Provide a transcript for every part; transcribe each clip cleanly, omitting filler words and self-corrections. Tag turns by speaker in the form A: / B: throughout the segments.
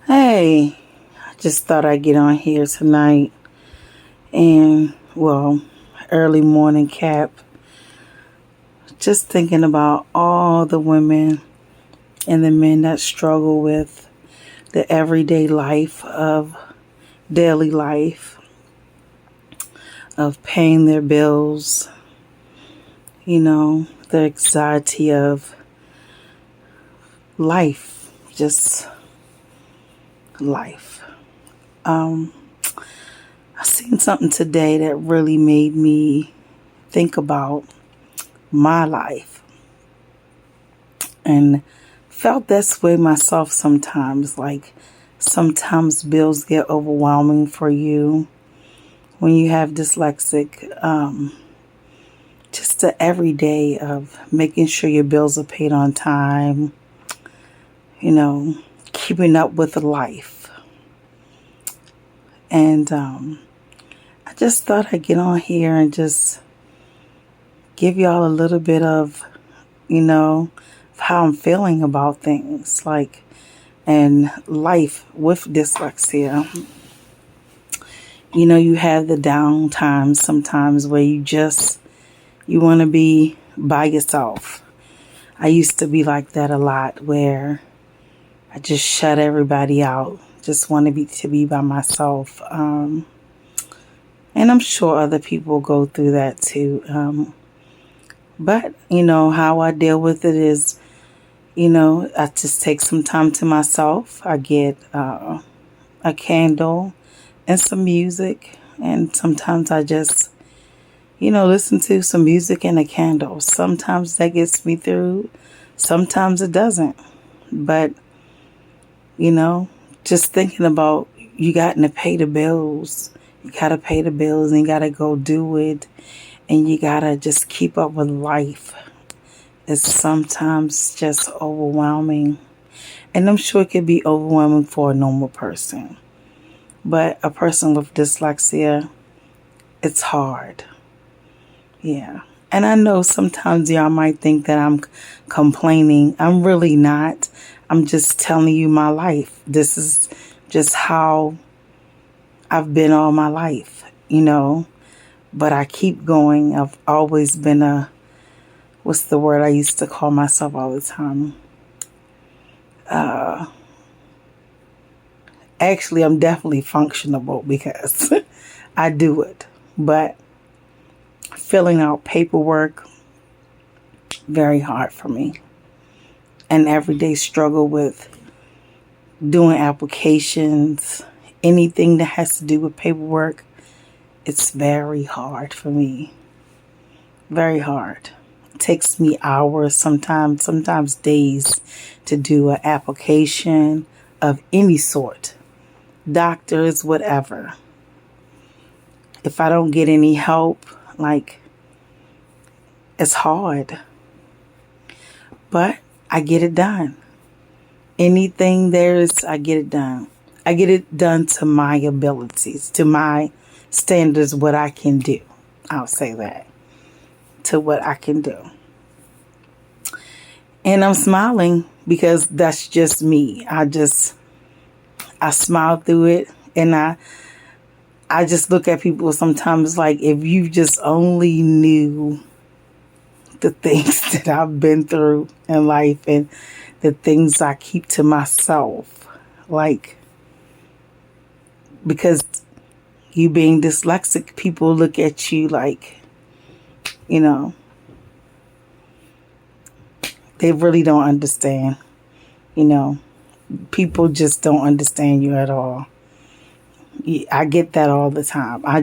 A: Hey, I just thought I'd get on here tonight and, early morning cap. Just thinking about all the women and the men that struggle with the everyday life of daily life, of paying their bills, the anxiety of life, just life. I seen something today that really made me think about my life and felt this way myself sometimes. Like sometimes bills get overwhelming for you when you have dyslexic. Just the everyday of making sure your bills are paid on time, keeping up with life. And I just thought I'd get on here and just give y'all a little bit of, how I'm feeling about things and life with dyslexia. You have the down times sometimes where you want to be by yourself. I used to be like that a lot, where I just shut everybody out, just want to be by myself. And I'm sure other people go through that too. But, how I deal with it is, I just take some time to myself. I get a candle and some music. And sometimes I just, listen to some music and a candle. Sometimes that gets me through. Sometimes it doesn't. But, just thinking about you got to pay the bills. You got to pay the bills and you got to go do it. And you got to just keep up with life. It's sometimes just overwhelming. And I'm sure it could be overwhelming for a normal person. But a person with dyslexia, it's hard. Yeah. And I know sometimes y'all might think that I'm complaining. I'm really not. I'm just telling you my life. This is just how I've been all my life, But I keep going. I've always been what's the word I used to call myself all the time? Actually, I'm definitely functionable because I do it. But filling out paperwork, very hard for me. An everyday struggle with doing applications, anything that has to do with paperwork. It's very hard for me. Very hard. It takes me hours, sometimes days to do an application of any sort. Doctors, whatever. If I don't get any help, it's hard. But I get it done. Anything I get it done. I get it done to my abilities, to my standards, what I can do. I'll say that. To what I can do. And I'm smiling because that's just me. I smile through it, and I just look at people sometimes like, if you just only knew the things that I've been through in life and the things I keep to myself, because you being dyslexic, people look at you like, they really don't understand, people just don't understand you at all. I get that all the time. I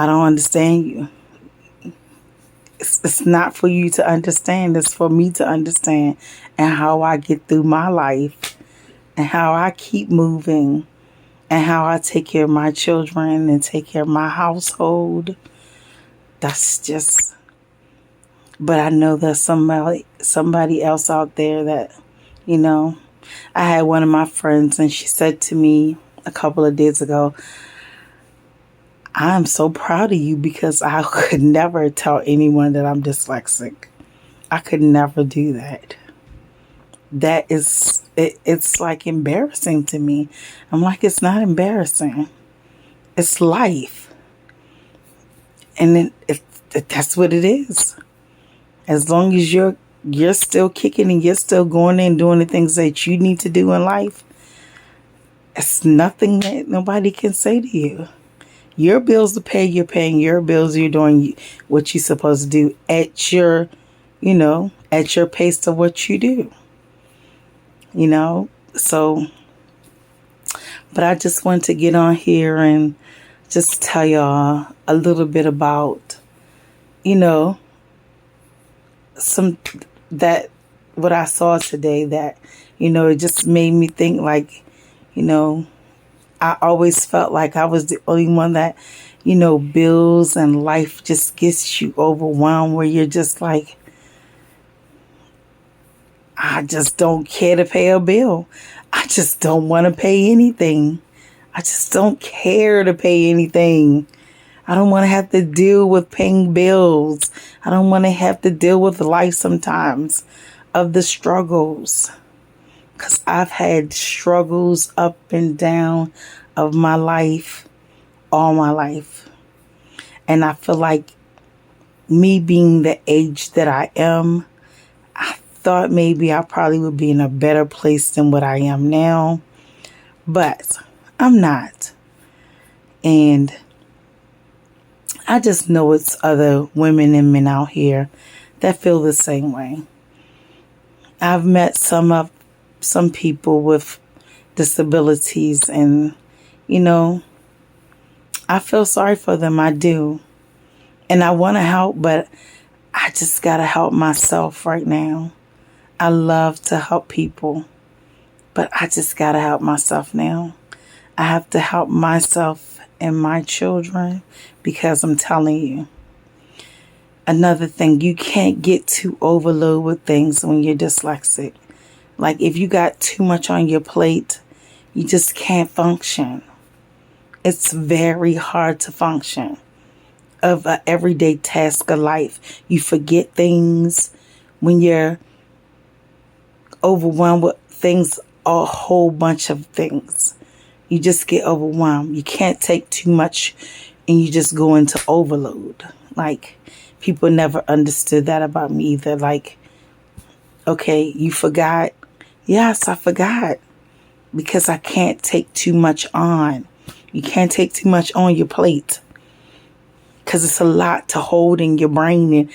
A: don't understand you. It's not for you to understand. It's for me to understand, and how I get through my life, and how I keep moving, and how I take care of my children and take care of my household. That's just, but I know there's somebody else out there that, I had one of my friends, and she said to me a couple of days ago, I'm so proud of you, because I could never tell anyone that I'm dyslexic. I could never do that. it's like embarrassing to me. I'm like, it's not embarrassing. It's life. And that's what it is. As long as you're still kicking and you're still going in and doing the things that you need to do in life, it's nothing that nobody can say to you. Your bills to pay, you're paying your bills, you're doing what you're supposed to do at your, at your pace of what you do. So, but I just want to get on here and just tell y'all a little bit about, some that what I saw today that, it just made me think like, I always felt like I was the only one that, bills and life just gets you overwhelmed where you're just like, I just don't care to pay a bill. I just don't want to pay anything. I just don't care to pay anything. I don't want to have to deal with paying bills. I don't want to have to deal with life sometimes of the struggles. Because I've had struggles up and down of my life, all my life. And I feel like me being the age that I am, I thought maybe I probably would be in a better place than what I am now. But I'm not. And I just know it's other women and men out here that feel the same way. I've met some people with disabilities and, I feel sorry for them. I do. And I want to help, but I just got to help myself right now. I love to help people, but I just got to help myself now. I have to help myself and my children because I'm telling you, another thing, you can't get too overloaded with things when you're dyslexic. Like if you got too much on your plate, you just can't function. It's very hard to function of an everyday task of life. You forget things when you're overwhelmed with things, a whole bunch of things. You just get overwhelmed. You can't take too much and you just go into overload. Like, people never understood that about me either. Like, okay, you forgot. Yes, I forgot. Because I can't take too much on. You can't take too much on your plate. Because it's a lot to hold in your brain. And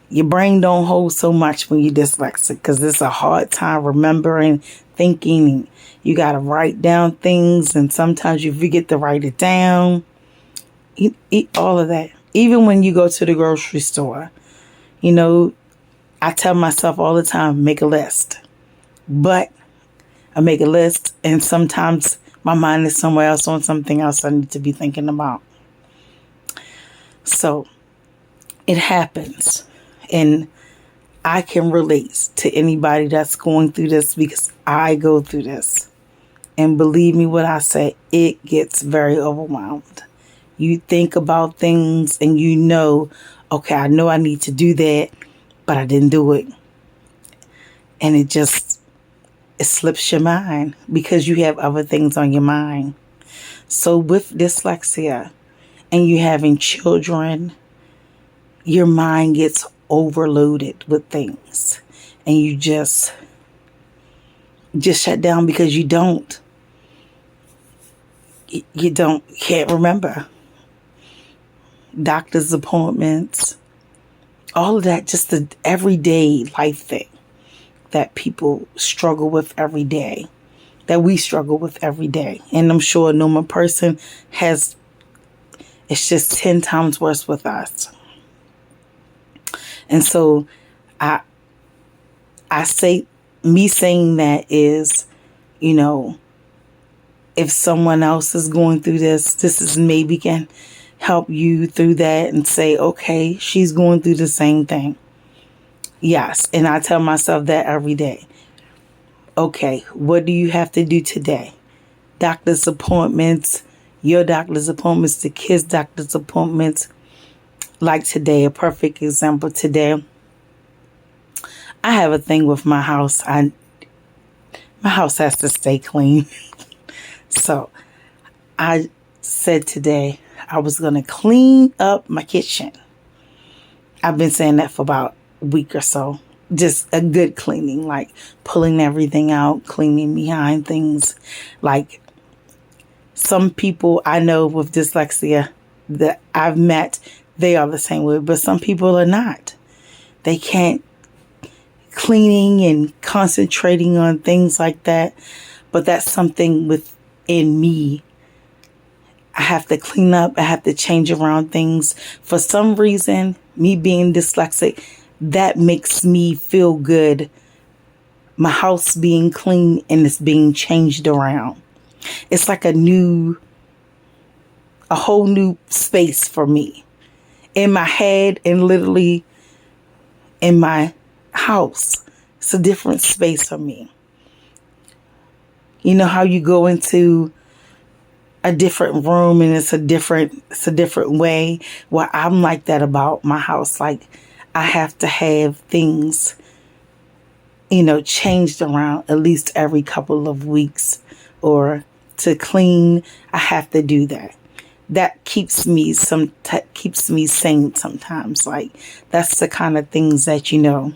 A: your brain don't hold so much when you're dyslexic. Because it's a hard time remembering, thinking. You got to write down things. And sometimes you forget to write it down. Eat all of that. Even when you go to the grocery store. I tell myself all the time, make a list. But I make a list and sometimes my mind is somewhere else on something else I need to be thinking about. So it happens. And I can relate to anybody that's going through this because I go through this. And believe me when I say it gets very overwhelmed. You think about things and okay, I know I need to do that, but I didn't do it. And it slips your mind because you have other things on your mind. So with dyslexia and you having children, your mind gets overloaded with things and you just shut down because you can't remember. Doctor's appointments, all of that, just the everyday life thing that people struggle with every day, that we struggle with every day. And I'm sure a normal person it's just 10 times worse with us. And so I say, me saying that is, if someone else is going through this is maybe can help you through that and say, okay, she's going through the same thing. Yes. And I tell myself that every day. Okay, what do you have to do today? Doctor's appointments, your doctor's appointments, the kids' doctor's appointments. Like today, a perfect example today. I have a thing with my house. my house has to stay clean. So I said today I was going to clean up my kitchen. I've been saying that for about a week or so. Just a good cleaning, like pulling everything out, cleaning behind things. Like some people I know with dyslexia that I've met, they are the same way, but some people are not. They can't cleaning and concentrating on things like that. But that's something within me. I have to clean up. I have to change around things. For some reason, me being dyslexic, that makes me feel good. My house being clean and it's being changed around. It's like a whole new space for me. In my head and literally in my house. It's a different space for me. You know how you go into a different room and it's a different way? Well, I'm like that about my house. Like I have to have things, changed around at least every couple of weeks, or to clean. I have to do that. That keeps me sane sometimes. Like that's the kind of things that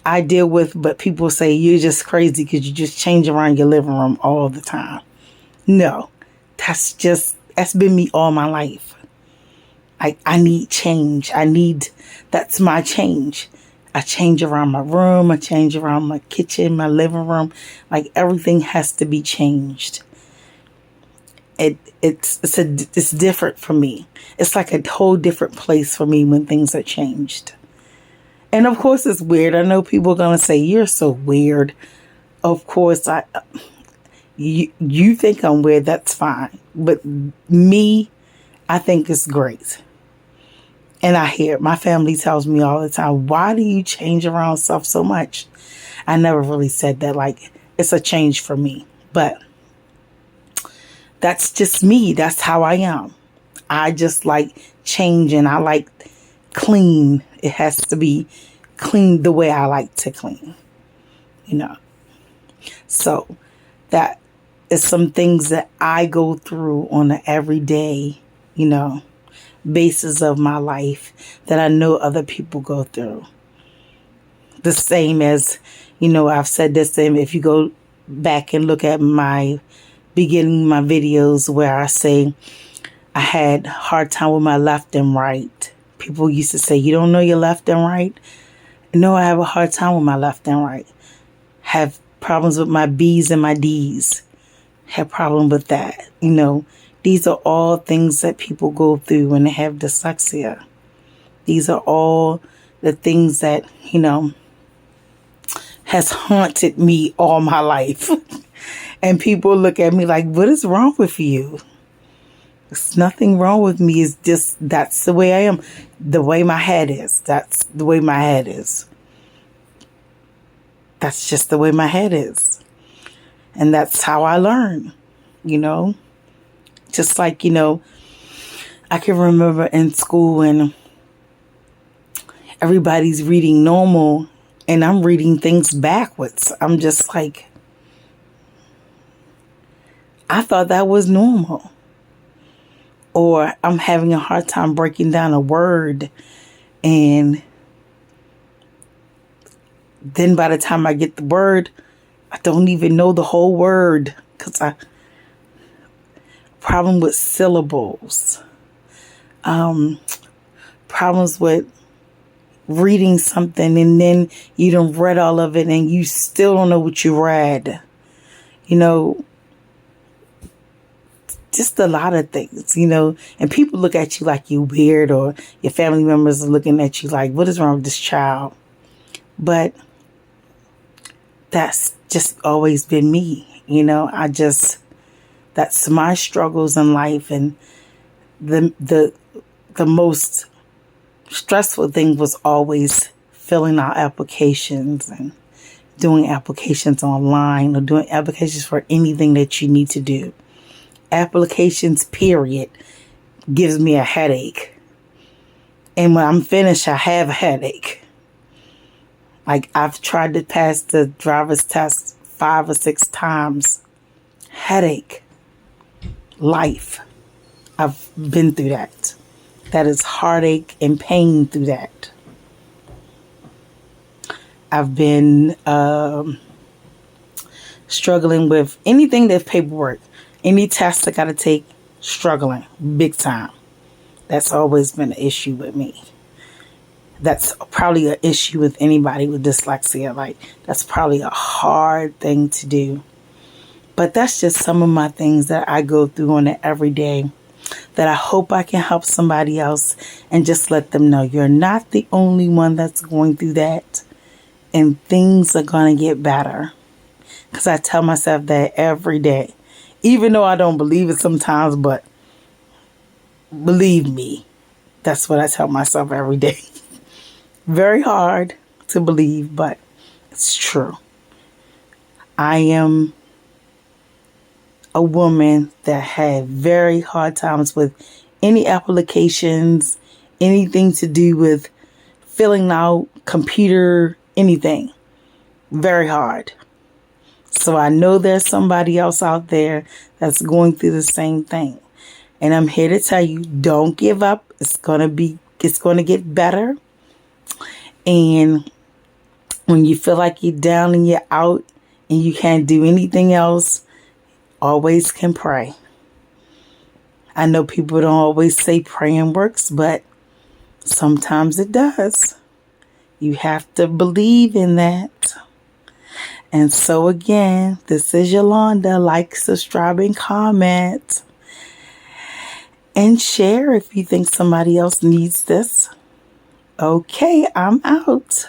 A: I deal with, but people say you're just crazy because you just change around your living room all the time. No, that's been me all my life. I need change. That's my change. I change around my room. I change around my kitchen, my living room. Like everything has to be changed. It's different for me. It's like a whole different place for me when things are changed. And of course it's weird. I know people are going to say, you're so weird. Of course, you think I'm weird, that's fine. But me, I think it's great. And I hear my family tells me all the time, why do you change around stuff so much? I never really said that. Like, it's a change for me. But that's just me. That's how I am. I just like change, and I like clean. It has to be clean the way I like to clean, So that is some things that I go through on an everyday, basis of my life that I know other people go through. The same as, I've said this, and if you go back and look at my videos where I say I had a hard time with my left and right. People used to say, you don't know your left and right? No, I have a hard time with my left and right. Have problems with my B's and my D's. Have problem with that. These are all things that people go through when they have dyslexia. These are all the things that, has haunted me all my life. And people look at me like, what is wrong with you? There's nothing wrong with me. It's just, that's the way I am. The way my head is. That's the way my head is. That's just the way my head is. And that's how I learn, Just like, I can remember in school when everybody's reading normal and I'm reading things backwards. I'm just like, I thought that was normal. Or I'm having a hard time breaking down a word, and then by the time I get the word, I don't even know the whole word because problem with syllables, problems with reading something and then you done read all of it and you still don't know what you read. Just a lot of things, and people look at you like you weird, or your family members are looking at you like, what is wrong with this child? But that's just always been me, that's my struggles in life. And the most stressful thing was always filling out applications and doing applications online or doing applications for anything that you need to do. Applications, period, gives me a headache. And when I'm finished, I have a headache. Like, I've tried to pass the driver's test 5 or 6 times. Headache. Life. I've been through that. That is heartache and pain through that. I've been struggling with anything that's paperwork. Any test I got to take, struggling big time. That's always been an issue with me. That's probably an issue with anybody with dyslexia. Like, that's probably a hard thing to do. But that's just some of my things that I go through on an everyday, that I hope I can help somebody else and just let them know you're not the only one that's going through that, and things are going to get better. Because I tell myself that every day, even though I don't believe it sometimes, but believe me, that's what I tell myself every day. Very hard to believe, but it's true. I am a woman that had very hard times with any applications, anything to do with filling out, computer, anything. Very hard. So I know there's somebody else out there that's going through the same thing. And I'm here to tell you, don't give up. It's going to get better. And when you feel like you're down and you're out and you can't do anything else, always can pray. I know people don't always say praying works, but sometimes it does. You have to believe in that. And so again, this is Yolanda. Like, subscribe, and comment. And share if you think somebody else needs this. Okay, I'm out.